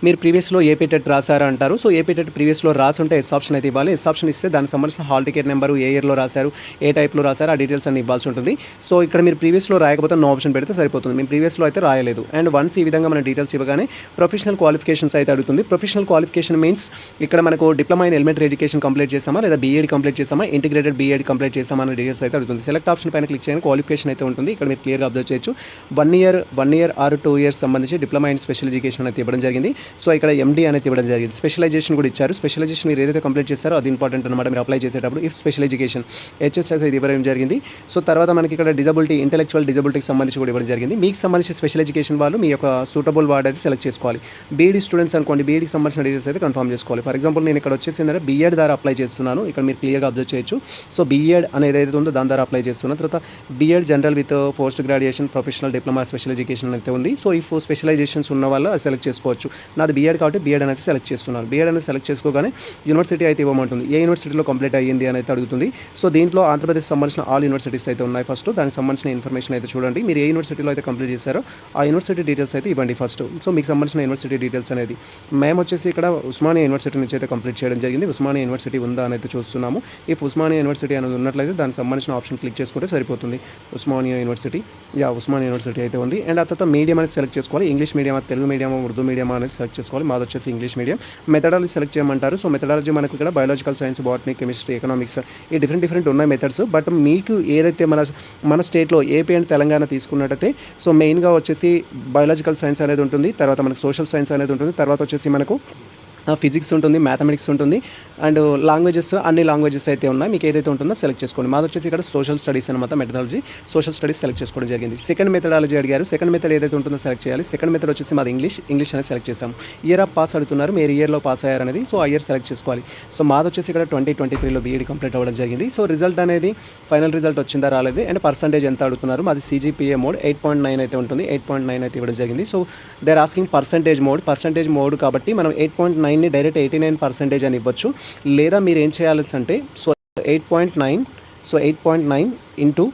మీరు ప్రీవియస్లో ఏపీ టెట్ రాశారా అంటారు. సో ఏపీ టెట్ ప్రీవియస్లో రాసుంటే ఎస్ ఆప్షన్ అయితే ఇవ్వాలి. ఎస్ ఆప్షన్ ఇస్తే దానికి సంబంధించిన హాల్ టికెట్ నెంబరు, ఏ ఇయర్లో రాశారు, ఏ టైప్లో రాశారు, ఆ డీటెయిల్స్ అన్ని ఇవ్వాల్సి ఉంటుంది. సో ఇక్కడ మీరు ప్రీవియస్లో రాయకపోతే నో ఆప్షన్ పెడితే సరిపోతుంది. మేము ప్రీవియస్లో అయితే రాయలేదు. అండ్ వన్స్ ఈ విధంగా మన డీటెయిల్స్ ఇవ్వగానే ప్రొఫెషనల్ క్వాలిఫికేషన్స్ అయితే అడుగుతుంది. ప్రొఫెషనల్ క్వాలిఫికేషన్ మీన్స్ ఇక్కడ మనకు diploma in elementary education complete చేసామా, లేదా బీఎడ్ కంప్లీట్ చేసామా, ఇంటిగ్రేటెడ్ బీఎడ్ కంప్లీట్ చేసామా అనే డీటెయిల్స్ అయితే అడుగుతుంది. సెలెక్ట్ ఆప్షన్ పైన క్లిక్ చేయని క్వాలిఫికేషన్ అయితే ఉంటుంది. ఇక్కడ మీరు క్లియర్గా అబ్జర్వ్ చేయొచ్చు. 1 ఇయర్ ఆర్ 2 ఇయర్స్ సంబంధించి డిప్లొమా ఇన్ స్పెషల్ ఎడ్యుకేషన్ అయితే ఇవ్వడం జరిగింది. సో ఇక్కడ ఎండి అనేది ఇవ్వడం జరిగింది. స్పెషలైజేషన్ కూడా ఇచ్చారు. స్పెషలైజేషన్ మీరు ఏదైతే కంప్లీట్ చేస్తారో అది ఇంపార్టెంట్ అనమాట. మీరు అప్లై చేసేటప్పుడు ఇఫ్ స్పెషల్ ఎడ్యుకేషన్ హెచ్ఎస్ఎస్ ఇది ఇవ్వడం జరిగింది. సో తర్వాత మనకి ఇక్కడ డిజబిలిటీ, ఇంటెలెక్చువల్ డిజబిలిటీకి సంబంధించి కూడా ఇవ్వడం జరిగింది. మీకు సంబంధించి స్పెషల్ ఎడ్యుకేషన్ వాళ్ళు మీ యొక్క సూటబుల్ వార్డ్ అయితే సెలెక్ట్ చేసుకోవాలి. బీఈడి స్టూడెంట్స్ అనుకోండి, బీఈడికి సంబంధించిన డీటెయిల్స్ అయితే కన్ఫర్మ్ చేసుకోవాలి. ఫర్ ఎగ్జాంపుల్ నేను ఇక్కడ వచ్చేసి ఏంటంటే బీఎడ్ ద్వారా అప్లై చేస్తున్నాను. ఇక్కడ మీరు క్లియర్గా అబ్జర్వ్ చేయొచ్చు. సో బీఎడ్ అనేది ఏదైతే ఉందో దాని ద్వారా అప్లై చేస్తున్నాను. తర్వాత BEd general with post graduation, professional, diploma, special education అయితే ఉంది. సో ఈ 4 స్పెషలైజేషన్స్ ఉన్న వాళ్ళు సెలెక్ట్ చేసుకోవచ్చు. నాది బీఎడ్ కాబట్టి బీఎడ్ అనేది సెలెక్ట్ చేస్తున్నాను. బీఎడ్ అనేది సెలెక్ట్ చేసుకోగానే యూనివర్సిటీ అయితే ఇవ్వమంటుంది. ఏ యూనివర్సిటీలో కంప్లీట్ అయ్యింది అని అయితే అడుగుతుంది. సో దీంట్లో ఆంధ్రప్రదేశ్ సంబంధించిన ఆల్ యూనివర్సిటీస్ అయితే ఉన్నాయి. ఫస్ట్ దానికి సంబంధించిన ఇన్ఫర్మేషన్ అయితే చూడండి. మీరు ఏ యూనివర్సిటీలో అయితే కంప్లీట్ చేశారో ఆ యూనివర్సిటీ డీటెయిల్స్ అయితే ఇవ్వండి ఫస్ట్. సో మీకు సంబంధించిన యూనివర్సిటీ డీటెయిల్స్ అనేది మేము వచ్చేసి ఇక్కడ ఉస్మానియా యూనివర్సిటీ నుంచి అయితే కంప్లీట్ చేయడం జరిగింది. ఉస్మానియా యూనివర్సిటీ ఉందా అని అయితే చూస్తున్నాము. ఇఫ్ ఉస్మానియా యూనివర్సిటీ అనేది ఉన్నట్లయితే దానికి సంబంధించిన ఆప్షన్ క్లిక్ చేసుకుంటే సరిపోతుంది. ఉస్మానియా యూనివర్సిటీ అయితే ఉంది. అండ్ ఆ తర్వాత మీడియం అనేది సెలెక్ట్ చేసుకోవాలి. English medium, Telugu medium, Urdu medium అనేది సెలెక్ట్ చేసుకోవాలి. మాది వచ్చేసి ఇంగ్లీష్ మీడియం. మెథడాలజీ సెలెక్ట్ చేయమంటారు. సో మెథడాలజీ మనకు ఇక్కడ biological science, botany, chemistry, economics ఈ డిఫరెంట్ ఉన్నాయి మెథడ్స్. బట్ మీకు ఏదైతే మన స్టేట్లో ఏపీ అండ్ తెలంగాణ తీసుకున్నట్టయితే సో మెయిన్గా వచ్చేసి బయాలజికల్ సైన్స్ అనేది ఉంటుంది. తర్వాత మనకు సోషల్ సైన్స్ అనేది ఉంటుంది. తర్వాత వచ్చేసి మనకు ఫిజిక్స్ ఉంటుంది, మ్యాథమెటిక్స్ ఉంటుంది అండ్ లాంగ్వేజెస్ అన్ని లాంగ్వేజెస్ అయితే ఉన్నాయి. మీకు ఏదైతే ఉంటుందో సెలెక్ట్ చేసుకోండి. మాది వచ్చేసి ఇక్కడ సోషల్ స్టడీస్ అనమాట, మెథడాలజీ సోషల్ స్టడీస్ సెలెక్ట్ చేసుకోవడం జరిగింది. సెకండ్ మెథడాలజీ అడిగారు. సెకండ్ మెథడ్ ఏదైతే ఉంటుందో సెలెక్ట్ చేయాలి. సెకండ్ మెథడ్ వచ్చేసి మాది ఇంగ్లీష్ అనేది సెలెక్ట్ చేసాము. ఇయర్ ఆఫ్ పాస్ అడుగుతున్నారు, మీరు ఇయర్లో పాస్ అయ్యారనేది, సో ఆ ఇయర్ సెలెక్ట్ చేసుకోవాలి. సో మాది వచ్చేసి ఇక్కడ 2023లో బీఈడి కంప్లీట్ అవ్వడం జరిగింది. సో రిజల్ట్ అనేది ఫైనల్ రిజల్ట్ వచ్చిందా రాలేదు అండ్ పర్సంటేజ్ ఎంత అడుగుతున్నారు. మాది CGPA మోడ్ 8.9 అయితే ఉంటుంది, 8.9 అయితే ఇవ్వడం జరిగింది. So they are asking percentage mode కాబట్టి మనం 8.9ని డైరెక్ట్ 89% అని ఇవ్వచ్చు. లేదా మీరు ఏం చేయాలి అంటే సో 8.9 ఇంటూ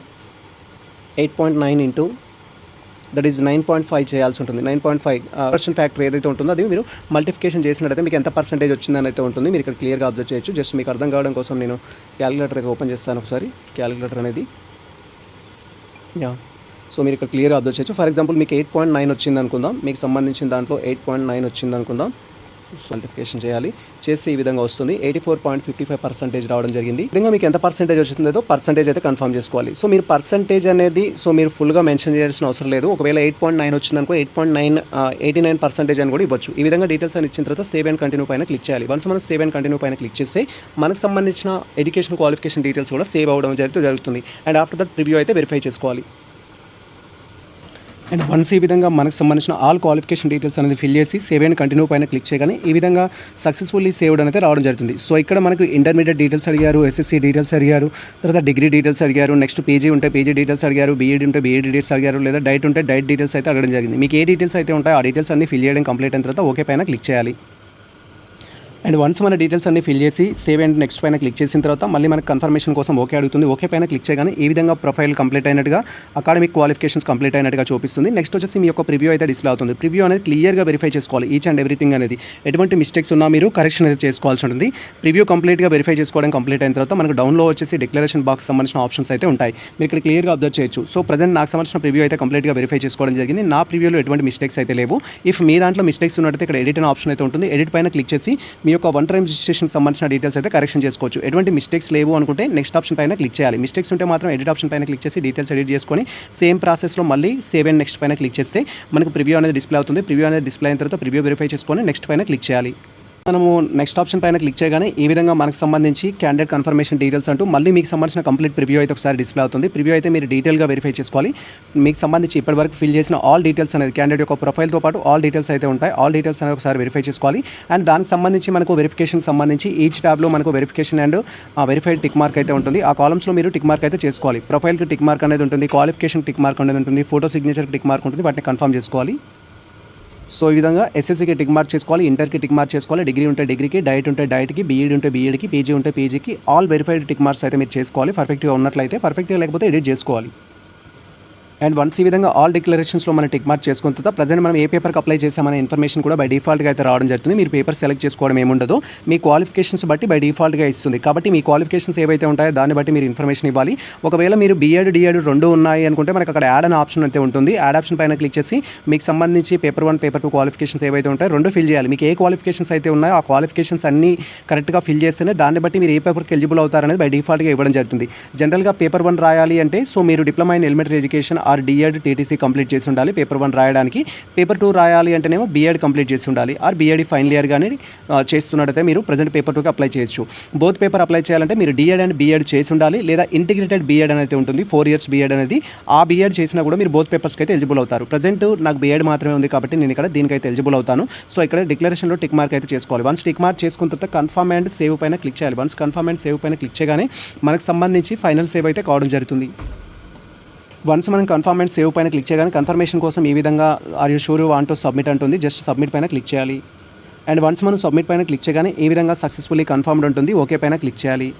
దట్ ఈజ్ 9.5 చేయాల్సి ఉంటుంది. 9.5% ఫ్యాక్టర్ ఏదైతే ఉంటుందో అది మీరు మల్టిఫికేషన్ చేసినట్టయితే మీకు ఎంత పర్సెంటేజ్ వచ్చిందని అయితే ఉంటుంది. మీరు ఇక్కడ క్లియర్గా అబ్జర్వ్ చేయొచ్చు. జస్ట్ మీకు అర్థం కావడం కోసం నేను క్యాలిక్యులేటర్ అయితే ఓపెన్ చేస్తాను ఒకసారి. క్యాలిక్యులేటర్ అనేది సో మీరు ఇక్కడ క్లియర్గా అబ్జర్వ్ చేయొచ్చు. ఫర్ ఎగ్జాంపుల్ మీకు 8.9 వచ్చింది అనుకుందాం, మీకు సంబంధించిన దాంట్లో 8.9 వచ్చింది అనుకుందాం. మల్టిఫికేషన్ చేసి ఈ విధంగా వస్తుంది. 84.55% రావడం జరిగింది. ఈ విధంగా మీకు ఎంత పర్సెంటేజ్ వచ్చిందో పర్సెంటేజ్ అయితే కన్ఫర్మ్ చేసుకోవాలి. సో మీరు పర్సెంటేజ్ అనేది సో మీరు ఫుల్గా మెన్షన్ చేయాల్సిన అవసరం లేదు. ఒకవేళ 8.9 వచ్చిందనుకో 89% అని కూడా ఇవ్వచ్చు. ఈ విధంగా డీటెయిల్స్ అని ఇచ్చిన తర్వాత సేవ్ అండ్ కంటిన్యూ పైన క్లిక్ చేయాలి. వన్స్ మనం సేవ్ అండ్ కంటిన్యూ పైన క్లిక్ చేస్తే మనకు సంబంధించిన ఎడ్యుకేషన్ క్వాలిఫికేషన్ డీటెయిల్స్ కూడా సేవ్ అవ్వడం జరుగుతుంది. అండ్ ఆఫ్టర్ దట్ ప్రివ్యూ అయితే వెరిఫై చేసుకోవాలి. అండ్ వన్స్ ఈ విధంగా మనకు సంబంధించిన ఆల్ క్వాలిఫికేషన్ డీటెయిల్స్ అనేది ఫిల్ చేసి సేవ్ అండ్ కంటిన్యూ పైన క్లిక్ చేయగానే ఈ విధంగా సక్సెస్ఫుల్లీ సేవ్డ్ అనేది రావడం జరుగుతుంది. సో ఇక్కడ మనకు ఇంటర్మీడియట్ డీటెయిల్స్ అడిగారు, SSC డీటెయిల్స్ అడిగారు, తర్వాత డిగ్రీ డీటెయిల్స్ అడిగారు, నెక్స్ట్ పీజీ ఉంటే పీజీ డీటెయిల్స్ అడిగారు, బీఈడి ఉంటే బీఈడి డీటెయిల్స్ అడిగారు, లేదా డైట్ ఉంటే డైట్ డీటెయిల్స్ అయితే అడగడం జరిగింది. మీకు ఏ డీటెయిల్స్ అయితే ఉంటాయో ఆ డీటెయిల్స్ అన్ని ఫిల్ చేయడం కంప్లీట్ అయిన తర్వాత ఓకే పైన క్లిక్ చేయాలి. అండ్ వన్స్ మన డీటెయిల్స్ అన్ని ఫిల్ చేసి సేవ్ అండ్ నెక్స్ట్ పైన క్లిక్ చేసిన తర్వాత మళ్ళీ మనకు కన్ఫర్మేషన్ కోసం ఓకే అడుగుతుంది. ఓకే పైన క్లిక్ చేయగానే ఈ విధంగా ప్రొఫైల్ కంప్లీట్ అయినట్టుగా, అకాడమిక్ క్వాలిఫికేషన్స్ కంప్లీట్ అయినట్టుగా చూపిస్తుంది. నెక్స్ట్ వచ్చేసి మీ యొక్క ప్రివ్యూ అయితే డిస్ప్లే అవుతుంది. ప్రివ్యూ అనేది క్లియర్గా వెరిఫై చేసుకోవాలి. ఈచ్ అండ్ ఎవ్రీథింగ్ అనేది ఎటువంటి మిస్టేక్స్ ఉన్నా మీరు కరెక్షన్ అయితే చేసుకోవాల్సి ఉంటుంది. ప్రివ్యూ కంప్లీట్గా వెరిఫై చేసుకోవడం కంప్లీట్ అయిన తర్వాత మనకు డౌన్లో వచ్చేసి డిక్లరేషన్ బాక్స్ సంబంధించిన ఆప్షన్స్ అయితే ఉంటాయి. మీరు ఇక్కడ క్లియర్గా అబ్జర్వ్ చేయొచ్చు. సో ప్రజెంట్ నాకు సంబంధించిన ప్రివ్యూ అయితే కంప్లీట్గా వెరిఫై చేసుకోవడం జరిగింది. నా ప్రివ్యూలో ఎటువంటి మిస్టేక్స్ అయితే లేవు. ఇఫ్ మీ దాంట్లో మిస్టేక్స్ ఉన్నట్టయితే ఇక్కడ ఎడిట్ అనే ఆప్షన్ అయితే ఉంటుంది. ఎడిట్ పైన క్లిక్ చేసి మీ యొక్క వన్ టైం రిజిస్ట్రేషన్ సంబంధించిన డీటెయిల్స్ అయితే కరెక్షన్ చేసుకోవచ్చు. ఎటువంటి మిస్టేక్స్ లేవు అనుకుంటే నెక్స్ట్ ఆప్షన్ పైన క్లిక్ చేయాలి. మిస్టేక్స్ ఉంటే మాత్రం ఎడిట్ ఆప్షన్ పైన క్లిక్ చేసి డీటెయిల్స్ ఎడిట్ చేసుకొని సేమ్ ప్రాసెస్లో మళ్ళీ సేవ్ అండ్ నెక్స్ట్ పైన క్లిక్ చేస్తే మనకు ప్రివ్యూ అనేది డిస్ప్లే అవుతుంది. ప్రివ్యూ అనేది డిస్ప్లే అయిన తర్వాత ప్రివ్యూ వెరిఫై చేసుకొని నెక్స్ట్ పైన క్లిక్ చేయాలి. మనము నెక్స్ట్ ఆప్షన్ పైన క్లిక్ చేయగానే ఈ విధంగా మనకు సంబంధించి క్యాండిడేట్ కన్ఫర్మేషన్ డీటెయిల్స్ అంటూ మళ్ళీ మీకు సంబంధించిన కంప్లీట్ ప్రివ్యూ అయితే ఒకసారి డిస్ప్లే అవుతుంది. ప్రివ్యూ అయితే మీరు డీటెయిల్గా వెరిఫై చేసుకోవాలి. మీకు సంబంధించి ఇప్పటివరకు ఫిల్ చేసిన ఆల్ డీటెయిల్స్ అనేది క్యాండిడేట్ యొక్క ప్రొఫైల్తో పాటు ఆల్ డీటెయిల్స్ అయితే ఉంటాయి. ఆల్ డీటెయిల్స్ అనేది ఒకసారి వెరిఫై చేసుకోవాలి. అండ్ దానికి సంబంధించి మనకు వెరిఫికేషన్ సంబంధించి ఈచ్ ట్యాబ్లో మనకు verification and verified tick mark అయితే ఉంటుంది. ఆ కాలమ్స్లో మీరు టిక్ మార్క్ అయితే చేసుకోవాలి. ప్రొఫైల్కి టిక్ మార్క్ అనేది ఉంటుంది, క్వాలిఫికేషన్ టిక్ మార్క్ అనేది ఉంటుంది, ఫోటో సిగ్నేచర్కి టిక్ మార్క్ ఉంటుంది. వాటిని కన్ఫర్మ్ చేసుకోవాలి. సో ఈ విధంగా SSCకి టిక్ మార్క్ చేసుకోవాలి, ఇంటర్కి టిక్ మార్క్ చేసుకోవాలి, డిగ్రీ ఉంటే డిగ్రీకి, డైట్ ఉంటే డైట్కి, బీఈడి ఉంటే బీఈడికి, పీజీ ఉంటే పీజీకి ఆల్ వెరిఫైడ్ టిక్ మార్క్స్ అయితే మీరు చేసుకోవాలి. పర్ఫెక్ట్గా ఉన్నట్లయితే, పర్ఫెక్ట్గా లేకపోతే ఎడిట్ చేసుకోవాలి. అండ్ వన్స్ ఈ విధంగా ఆల్ డిక్లరేషన్స్లో మనం టిక్ మార్క్ చేసుకున్న తర్వాత ప్రజెంట్ మనం ఏ పేపర్కి అప్లై చేసామనే ఇన్ఫర్మేషన్ కూడా బై డిఫాల్ట్గా అయితే రావడం జరుగుతుంది. మీరు పేపర్ సెలెక్ట్ చేసుకోవడం ఏముండదు, మీ క్వాలిఫికేషన్స్ బట్టి బై డిఫాల్ట్గా ఇస్తుంది. కాబట్టి మీ క్వాలిఫికేషన్స్ ఏవైతే ఉంటాయో దాన్ని బట్టి మీరు ఇన్ఫర్మేషన్ ఇవ్వాలి. ఒకవేళ మీరు బీఎడ్ డిఎడ్ రెండు ఉన్నాయి అనుకుంటే మనకు అక్కడ యాడ్ అనే ఆప్షన్ అయితే ఉంటుంది. యాడ్ ఆప్షన్ పైన క్లిక్ చేసి మీకు సంబంధించి పేపర్ 1 పేపర్ 2 క్వాలిఫికేషన్స్ ఏవైతే ఉంటాయో రెండు ఫిల్ చేయాలి. మీకు ఏ క్వాలిఫికేషన్స్ అయితే ఉన్నాయో ఆ క్వాలిఫికేషన్స్ అన్ని కరెక్ట్గా ఫిల్ చేస్తేనే దాన్ని బట్టి మీరు ఏ పేపర్కి ఎలిజిబుల్ అవుతారనేది బై డిఫాల్ట్గా ఇవ్వడం జరుగుతుంది. జనరల్గా పేపర్ 1 రాయాలి అంటే సో మీరు diploma in elementary education or DEd TTC complete చేసి ఉండాలి పేపర్ 1 రాయడానికి. పేపర్ 2 రాయాలి అంటేనేమో బీఎడ్ కంప్లీట్ చేసి ఉండాలి ఆర్ బీఎడ్ ఫైనల్ ఇయర్ కానీ చేస్తున్నట్టయితే మీరు ప్రజెంట్ పేపర్ 2కి అప్లై చేయొచ్చు. బోత్ పేపర్ అప్లై చేయాలంటే మీరు డిఎడ్ అండ్ బీఎడ్ చేసి ఉండాలి, లేదా ఇంటిగ్రేటెడ్ బీఎడ్ అనేది ఉంటుంది 4 years బీఎడ్ అనేది. ఆ బీఎడ్ చేసినా కూడా మీరు బోత్ పేపర్స్కి అయితే ఎలిజిబుల్ అవుతారు. ప్రజెంట్ నాకు బీఎడ్ మాత్రమే ఉంది కాబట్టి నేను ఇక్కడ దీనికైతే ఎలిజిబుల్ అవుతాను. సో ఇక్కడ డిక్లరేషన్లో టిక్ మార్క్ అయితే చేసుకోవాలి. వన్స్ టిక్ మార్క్ చేసుకున్న తర్వాత కన్ఫర్మ్ అండ్ సేవ్ పైన క్లిక్ చేయాలి. వన్స్ కన్ఫర్మ్ అండ్ సేవ్ పైన క్లిక్ చేయగానే మనకు సంబంధించి ఫైనల్ సేవ్ అయితే కావడం జరుగుతుంది. వన్స్ మనం కన్ఫర్మ్ అండ్ సేవ్ పైన క్లిక్ చేయగానే కన్ఫర్మేషన్ కోసం ఈ విధంగా are you sure you want to submit అంటుంది. జస్ట్ సబ్మిట్ పైన క్లిక్ చేయాలి. అండ్ వన్స్ మనం సబ్మిట్ పైన క్లిక్ చేయగానే ఈ విధంగా సక్సెస్ఫుల్లీ కన్ఫర్మ్డ్ ఉంటుంది. ఓకే పైన క్లిక్ చేయాలి.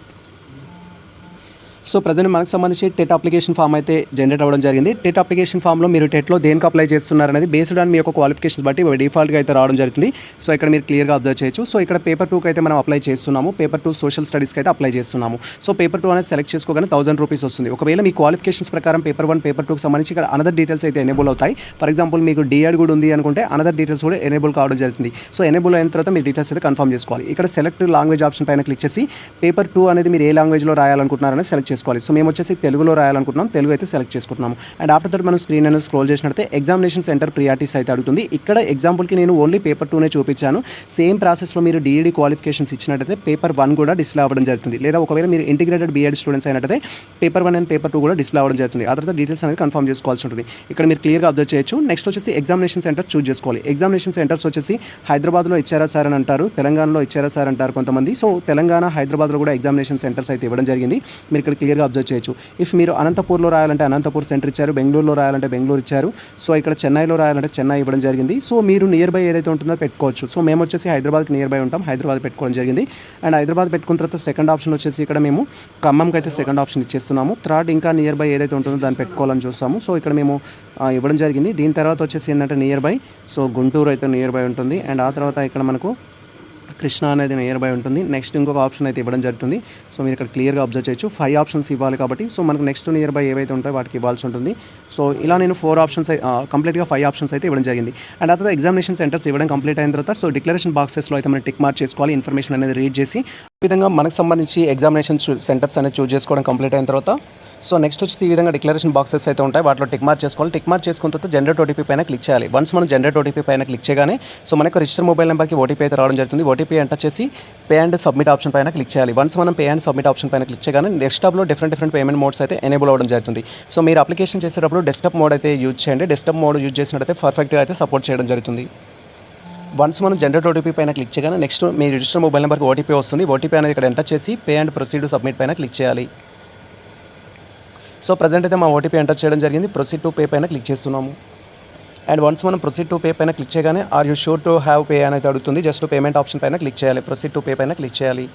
సో ప్రజెంట్ మనకు సంబంధించి టెట్ అప్లికేషన్ ఫామ్ అయితే జనరేట్ అవ్వడం జరిగింది. టెట్ అప్లికేషన్ ఫామ్లో మీరు టెట్లో దేనికి అప్లై చేస్తున్నారు అనేది బేస్డ్ ఆన్ మీ యొక్క క్వాలిఫికేషన్ బట్టి డిఫాల్ట్గా అయితే రావడం జరుగుతుంది. సో ఇక్కడ మీరు క్లియర్గా అబ్జర్వ్ చేయొచ్చు. సో ఇక్కడ పేపర్ 2కి అయితే మనం అప్లై చేస్తున్నాము, పేపర్ 2 సోషల్ స్టడీస్కి అయితే అప్లై చేస్తున్నాము. సో పేపర్ 2 అనేది సెలెక్ట్ చేసుకోగానే 1000 రూపీస్ వస్తుంది. ఒకవేళ మీ క్వాలిఫికేషన్స్ ప్రకారం పేపర్ 1 పేపర్ 2కి సంబంధించి ఇక్కడ అనదర్ డీటెయిల్స్ అయితే ఎనేబుల్ అవుతాయి. ఫర్ ఎగ్జాంపుల్ మీకు డిఎడ్ కూడా ఉంది అనుకుంటే అనదర్ డీటెయిల్స్ కూడా ఎనేబుల్ కావడం జరుగుతుంది. సో ఎనేబుల్ అయిన తర్వాత మీ డీటెయిల్స్ అయితే కన్ఫర్మ్ చేసుకోవాలి. ఇక్కడ సెలెక్ట్ లాంగ్వేజ్ ఆప్షన్ పైన క్లిక్ చేసి పేపర్ 2 అనేది మీరు ఏ లాంగ్వేజ్లో రాయాలనుకుంటున్నారని సెలెక్ట్ చేసుకోవాలి. సో మేము వచ్చేసి తెలుగులో రాయాలనుకుంటున్నాం, తెలుగు అయితే సెలెక్ట్ చేసుకుంటున్నాము. అండ్ ఆఫ్టర్ దట్ మనం స్క్రీన్ అనేది స్క్రోల్ చేసినట్లయితే ఎగ్జామినేషన్ సెంటర్ ప్రియారిటీస్ అయితే అడుగుతుంది. ఇక్కడ ఎగ్జాంపుల్కి నేను ఓన్లీ పేపర్ 2నే చూపించాను. సేమ్ ప్రాసెస్లో మీరు డిఈడి క్వాలిఫికేషన్స్ ఇచ్చినట్టయితే పేపర్ 1 కూడా డిస్ప్లే అవ్వడం జరుగుతుంది. లేదా ఒకవేళ మీరు ఇంటిగ్రేటెడ్ బీఎడ్ స్టూడెంట్స్ అయినట్టయితే పేపర్ 1 అండ్ పేపర్ 2 కూడా డిస్ప్లే అవ్వడం జరుగుతుంది. ఆ తర్వాత డీటెయిల్స్ అనేది కన్ఫర్మ్ చేసుకోవాల్సి ఉంటుంది. ఇక్కడ మీరు క్లియర్గా అబ్జర్వ్ చేయొచ్చు. నెక్స్ట్ వచ్చేసి ఎగ్జామినేషన్ సెంటర్ చూస్ చేసుకోవాలి. ఎగ్జామినేషన్ సెంటర్స్ వచ్చేసి హైదరాబాద్లో ఇచ్చారా సార్ అని అంటారు, తెలంగాణలో ఇచ్చారా సార్ అంటారు కొంతమంది. సో తెలంగాణ, హైదరాబాద్లో కూడా ఎగ్జామినేషన్ సెంటర్స్ అయితే ఇవ్వడం జరిగింది. మీరు ఇక్కడ క్లియర్గా అబ్జర్వ్ చేయొచ్చు. ఇఫ్ మీరు అనంతపూర్లో రాయాలంటే అనంతపూర్ సెంటర్ ఇచ్చారు, బెంగళూరులో రాయాలంటే బెంగళూరు ఇచ్చారు. సో ఇక్కడ చెన్నైలో రాయాలంటే చెన్నై ఇవ్వడం జరిగింది. సో మీరు నియర్ బై ఏదైతే ఉంటుందో పెట్టుకోవచ్చు. సో మేము వచ్చేసి హైదరాబాద్కి నియర్ బై ఉంటాం, హైదరాబాద్ పెట్టుకోవడం జరిగింది. అండ్ హైదరాబాద్ పెట్టుకున్న తర్వాత సెకండ్ ఆప్షన్ వచ్చేసి ఇక్కడ మేము ఖమ్మంకి అయితే సెకండ్ ఆప్షన్ ఇచ్చేస్తున్నాము. థర్డ్ ఇంకా నియర్ బై ఏదైతే ఉంటుందో దాన్ని పెట్టుకోవాలని చూస్తాము. సో ఇక్కడ మేము ఇవ్వడం జరిగింది. దీని తర్వాత వచ్చేసి ఏంటంటే నియర్ బై, సో గుంటూరు అయితే నియర్ బై ఉంటుంది. అండ్ ఆ తర్వాత ఇక్కడ మనకు కృష్ణ అనేది నియర్ బై ఉంటుంది. నెక్స్ట్ ఇంకొక ఆప్షన్ అయితే ఇవ్వడం జరుగుతుంది. సో మీరు ఇక్కడ క్లియర్గా అబ్జర్వ్ చేయొచ్చు. 5 ఆప్షన్స్ ఇవ్వాలి కాబట్టి సో మనకు నెక్స్ట్ నియర్ బై ఏవైతే ఉంటాయో వాటికి ఇవ్వాల్సి ఉంటుంది. సో ఇలా నేను 4 ఆప్షన్స్ కంప్లీట్గా 5 ఆప్షన్స్ అయితే ఇవ్వడం జరిగింది. అండ్ ఆ తర్వాత ఎగ్జామినేషన్ సెంటర్స్ ఇవ్వడం కంప్లీట్ అయిన తర్వాత సో డిక్లరేషన్ బాక్సెస్లో అయితే మనం టిక్ మార్క్ చేసుకోవాలి. ఇన్ఫర్మేషన్ అనేది రీడ్ చేసి ఈ విధంగా మనకు సంబంధించి ఎగ్జామినేషన్ సెంటర్స్ అనేది చూస్ చేసుకోవడం కంప్లీట్ అయిన తర్వాత సో నెక్స్ట్ వచ్చి ఈ విధంగా డిక్లరేషన్ బాక్సెస్ అయితే ఉంటాయి. వాటిలో టిక్ మార్క్ చేసుకోవాలి. టిక్ మార్క్ చేసుకున్న తర్వాత జనరేట్ ఓటీపీ పైన క్లిక్ చేయాలి. వన్స్ మనం జనరేట్ ఓటీపీ పైన క్లిక్ చేయగానే సో మనకు రిజిస్టర్ మొబైల్ నెంబర్కి ఓటీపీ అయితే రావడం జరుగుతుంది. ఓటీపీ ఎంటర్ చేసి పే అండ్ సబ్మిట్ ఆప్షన్ పైన క్లిక్ చేయాలి. వన్స్ మనం పే అండ్ సబ్మిట్ ఆప్షన్ పైన క్లిక్ చేయగానే డెస్క్టాప్లో డిఫరెంట్ పేమెంట్ మోడ్స్ అయితే ఎనేబుల్ అవ్వడం జరుగుతుంది. సో మీరు అప్లికేషన్ చేసేటప్పుడు డెస్క్టాప్ మోడ్ అయితే యూజ్ చేయండి. డెస్క్టాప్ మోడ్ యూజ్ చేసినట్టయితే పర్ఫెక్ట్గా అయితే సపోర్ట్ చేయడం జరుగుతుంది. వన్స్ మనం జనరేట్ ఓటీపీ పైన క్లిక్ చేయగానే నెక్స్ట్ మీ రిజిస్టర్ మొబైల్ నెంబర్కి ఓటీపీ వస్తుంది. ఓటీపీ అనేది ఇక్కడ ఎంటర్ చేసి పే అండ్ ప్రొసీడ్ సబ్మిట్ పైన క్లిక్ చేయాలి. సో ప్రజెంట్ అయితే మా ఓటీపీ ఎంటర్ చేయడం జరిగింది. ప్రొసీడ్ టు పే పైన క్లిక్ చేస్తున్నాము. అండ్ వన్స్ మనం ప్రొసీడ్ టు పే పైన క్లిక్ చేయగానే are you sure to have pay అనేది అడుగుతుంది. జస్ట్ పేమెంట్ ఆప్షన్ పైన క్లిక్ చేయాలి. ప్రొసీడ్ టు పే పైన క్లిక్ చేయాలి.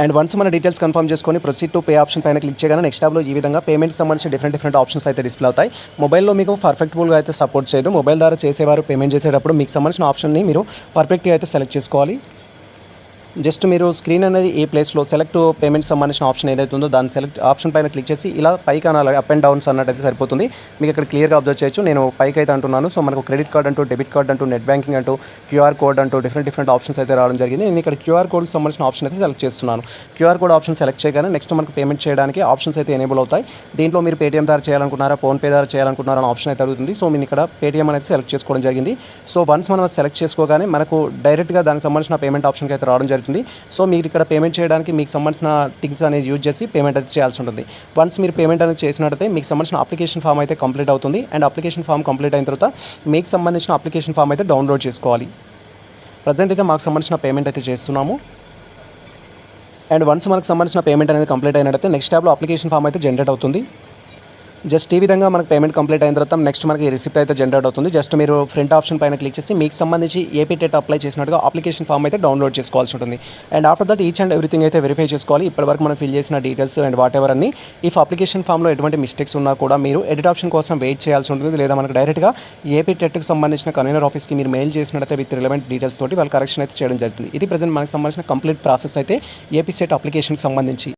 అండ్ వన్స్ మన డీటెయిల్స్ కన్ఫర్మ్ చేసుకొని ప్రొసీడ్ టు పే ఆప్షన్ పైన క్లిక్ చేయగానే నెక్స్ట్ టాబ్లో ఈ విధంగా పేమెంట్కి సంబంధించి డిఫరెంట్ ఆప్షన్స్ అయితే డిస్ప్లే అవుతాయి. మొబైల్లో మీకు పర్ఫెక్ట్గా అయితే సపోర్ట్ చేయదు. మొబైల్ ద్వారా చేసేవారు పేమెంట్ చేసేటప్పుడు మీకు సంబంధించిన ఆప్షన్ని మీరు పర్ఫెక్ట్గా అయితే సెలెక్ట్ చేసుకోవాలి. జస్ట్ మీరు స్క్రీన్ అనేది ఏ ప్లేస్లో సెలెక్ట్ పేమెంట్ సంబంధించిన ఆప్షన్ ఏదైతే ఉందో దాన్ని సెలెక్ట్ ఆప్షన్ పైన క్లిక్ చేసి ఇలా పైకి అనాలి, అప్ అండ్ డౌన్స్ అన్నట్టయితే సరిపోతుంది. మీకు ఇక్కడ క్లియర్గా అబ్జర్వ్ చేయొచ్చు. నేను పైకి అయితే అంటున్నాను. సో మనకు క్రెడిట్ కార్డ్ అంటూ, డెబిట్ కార్డ్ అంటూ, నెట్ బ్యాంకింగ్ అంటూ, క్యూఆర్ కోడ్ అంటూ డిఫరెంట్ ఆప్షన్స్ అయితే రావడం జరిగింది. నేను ఇక్కడ క్యూఆర్ కోడ్కి సంబంధించిన ఆప్షన్ అయితే సెలెక్ట్ చేస్తున్నాను. క్యూఆర్ కోడ్ ఆప్షన్ సెలెక్ట్ చేయగానే నెక్స్ట్ మనకు పేమెంట్ చేయడానికి ఆప్షన్స్ అయితే ఎనేబుల్ అవుతాయి. దీంట్లో మీరు పేటీఎం ద్వారా చేయాలనుకున్నారా, ఫోన్పే ద్వారా చేయాలనుకున్నారా అనే ఆప్షన్ అయితే అడుగుతుంది. సో నేను ఇక్కడ పేటీఎం అనేది సెలెక్ట్ చేసుకోవడం జరిగింది. సో వన్స్ మనం సెలెక్ట్ చేసుకోగానే మనకు డైరెక్ట్గా దానికి సంబంధించిన పేమెంట్ ఆప్షన్కి అయితే రావడం జరుగుతుంది. సో మీరు ఇక్కడ పేమెంట్ చేయడానికి మీకు సంబంధించిన థింగ్స్ అనేది యూజ్ చేసి పేమెంట్ అయితే చేయాల్సి ఉంటుంది. వన్స్ మీరు పేమెంట్ అనేది చేసినట్టయితే మీకు సంబంధించిన అప్లికేషన్ ఫామ్ అయితే కంప్లీట్ అవుతుంది. అండ్ అప్లికేషన్ ఫామ్ కంప్లీట్ అయిన తర్వాత మీకు సంబంధించిన అప్లికేషన్ ఫామ్ అయితే డౌన్లోడ్ చేసుకోవాలి. ప్రజెంట్ అయితే మాకు సంబంధించిన పేమెంట్ అయితే చేస్తున్నాము. అండ్ వన్స్ మనకు సంబంధించిన పేమెంట్ అనేది కంప్లీట్ అయినట్టయితే నెక్స్ట్ ట్యాబ్లో అప్లికేషన్ ఫామ్ అయితే జనరేట్ అవుతుంది. జస్ట్ ఈ విధంగా మనకు పేమెంట్ కంప్లీట్ అయిన తర్వాత నెక్స్ట్ మనకి రిసిప్ట్ అయితే జనరేట్ అవుతుంది. జస్ట్ మీరు ఫ్రంట్ ఆప్షన్ పైన క్లిక్ చేసి మీకు సంబంధించి ఏపీ టెట్ అప్లై చేసినట్టుగా అప్లికేషన్ ఫామ్ అయితే డౌన్లోడ్ చేసుకోవాల్సి ఉంటుంది. And after that each and everything అయితే వెరిఫై చేసుకోవాలి. ఇప్పటివరకు మనం ఫిల్ చేసిన డీటెయిల్స్ అండ్ వాట్ ఎవర్ అన్ని ఇఫ్ అప్లికేషన్ ఫామ్లో ఎటువంటి మిస్టేక్స్ ఉన్నా కూడా మీరు ఎడిట్ ఆప్షన్ కోసం వెయిట్ చేయాల్సి ఉంటుంది. లేదా మనకు డైరెక్ట్గా ఏపీ టెట్కి సంబంధించిన కన్వీనర్ ఆఫీస్కి మీరు మెయిల్ చేసినట్టయితే విత్ రిలవెంట్ డీటెయిల్స్ తోటి వాళ్ళు కరెక్షన్ అయితే చేయడం జరుగుతుంది. ఇది ప్రజెంట్ మనకు సంబంధించిన కంప్లీట్ ప్రాసెస్ అయితే ఏపీ సెట్ అప్లికేషన్కి సంబంధించి.